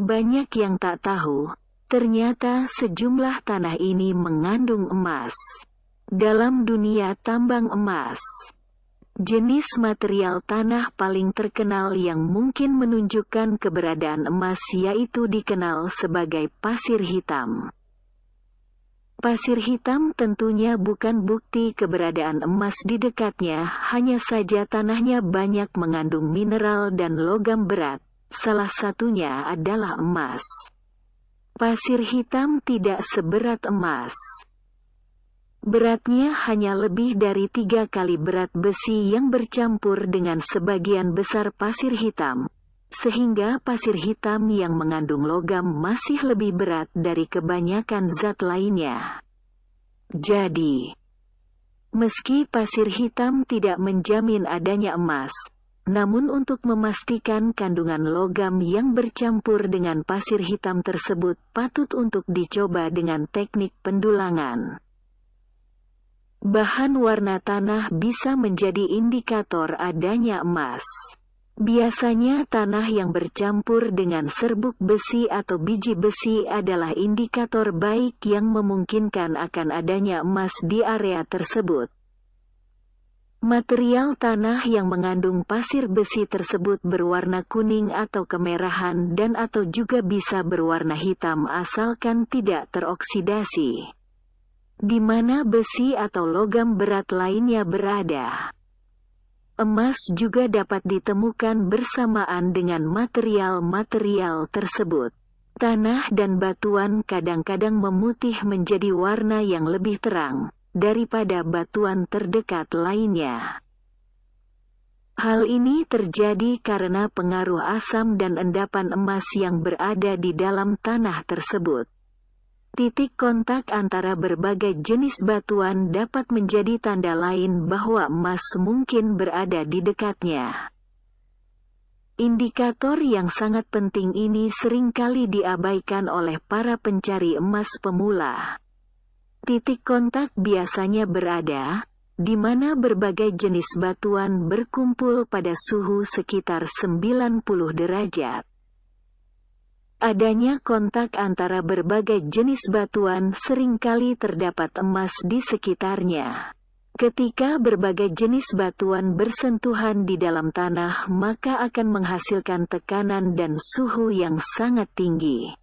Banyak yang tak tahu, ternyata sejumlah tanah ini mengandung emas. Dalam dunia tambang emas, jenis material tanah paling terkenal yang mungkin menunjukkan keberadaan emas yaitu dikenal sebagai pasir hitam. Pasir hitam tentunya bukan bukti keberadaan emas di dekatnya, hanya saja tanahnya banyak mengandung mineral dan logam berat, salah satunya adalah emas. Pasir hitam tidak seberat emas. Beratnya hanya lebih dari 3 kali berat besi yang bercampur dengan sebagian besar pasir hitam, sehingga pasir hitam yang mengandung logam masih lebih berat dari kebanyakan zat lainnya. Jadi, meski pasir hitam tidak menjamin adanya emas, namun untuk memastikan kandungan logam yang bercampur dengan pasir hitam tersebut patut untuk dicoba dengan teknik pendulangan. Bahan warna tanah bisa menjadi indikator adanya emas. Biasanya tanah yang bercampur dengan serbuk besi atau biji besi adalah indikator baik yang memungkinkan akan adanya emas di area tersebut. Material tanah yang mengandung pasir besi tersebut berwarna kuning atau kemerahan dan atau juga bisa berwarna hitam asalkan tidak teroksidasi. Di mana besi atau logam berat lainnya berada. Emas juga dapat ditemukan bersamaan dengan material-material tersebut. Tanah dan batuan kadang-kadang memutih menjadi warna yang lebih terang daripada batuan terdekat lainnya. Hal ini terjadi karena pengaruh asam dan endapan emas yang berada di dalam tanah tersebut. Titik kontak antara berbagai jenis batuan dapat menjadi tanda lain bahwa emas mungkin berada di dekatnya. Indikator yang sangat penting ini seringkali diabaikan oleh para pencari emas pemula. Titik kontak biasanya berada di mana berbagai jenis batuan berkumpul pada suhu sekitar 90 derajat. Adanya kontak antara berbagai jenis batuan seringkali terdapat emas di sekitarnya. Ketika berbagai jenis batuan bersentuhan di dalam tanah, maka akan menghasilkan tekanan dan suhu yang sangat tinggi.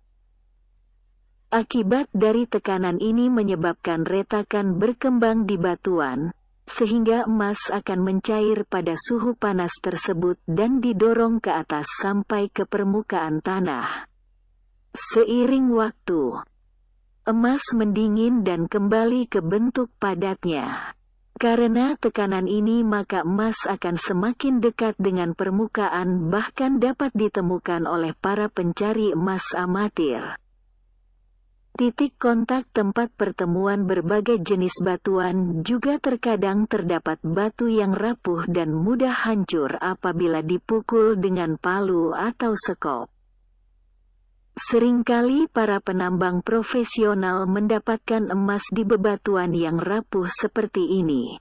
Akibat dari tekanan ini menyebabkan retakan berkembang di batuan, sehingga emas akan mencair pada suhu panas tersebut dan didorong ke atas sampai ke permukaan tanah. Seiring waktu, emas mendingin dan kembali ke bentuk padatnya. Karena tekanan ini maka emas akan semakin dekat dengan permukaan, bahkan dapat ditemukan oleh para pencari emas amatir. Titik kontak tempat pertemuan berbagai jenis batuan juga terkadang terdapat batu yang rapuh dan mudah hancur apabila dipukul dengan palu atau sekop. Seringkali para penambang profesional mendapatkan emas di bebatuan yang rapuh seperti ini.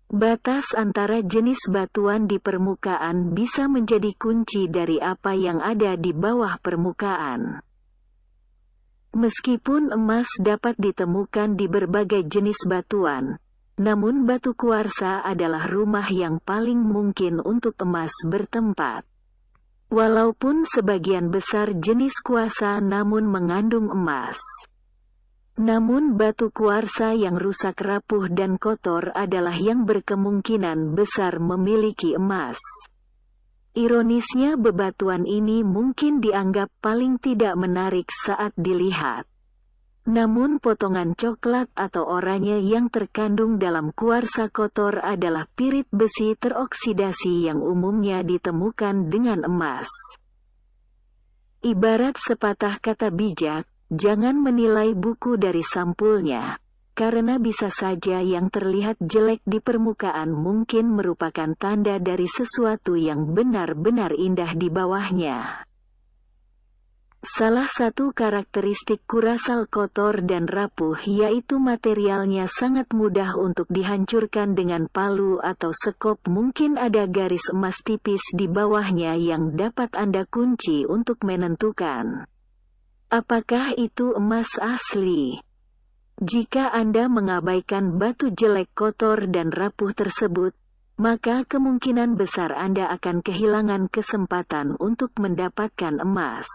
Batas antara jenis batuan di permukaan bisa menjadi kunci dari apa yang ada di bawah permukaan. Meskipun emas dapat ditemukan di berbagai jenis batuan, namun batu kuarsa adalah rumah yang paling mungkin untuk emas bertempat. Walaupun sebagian besar jenis kuarsa namun mengandung emas. Namun batu kuarsa yang rusak rapuh dan kotor adalah yang berkemungkinan besar memiliki emas. Ironisnya bebatuan ini mungkin dianggap paling tidak menarik saat dilihat. Namun potongan coklat atau oranye yang terkandung dalam kuarsa kotor adalah pirit besi teroksidasi yang umumnya ditemukan dengan emas. Ibarat sepatah kata bijak, jangan menilai buku dari sampulnya, karena bisa saja yang terlihat jelek di permukaan mungkin merupakan tanda dari sesuatu yang benar-benar indah di bawahnya. Salah satu karakteristik kurasal kotor dan rapuh yaitu materialnya sangat mudah untuk dihancurkan dengan palu atau sekop. Mungkin ada garis emas tipis di bawahnya yang dapat Anda kunci untuk menentukan apakah itu emas asli. Jika Anda mengabaikan batu jelek kotor dan rapuh tersebut, maka kemungkinan besar Anda akan kehilangan kesempatan untuk mendapatkan emas.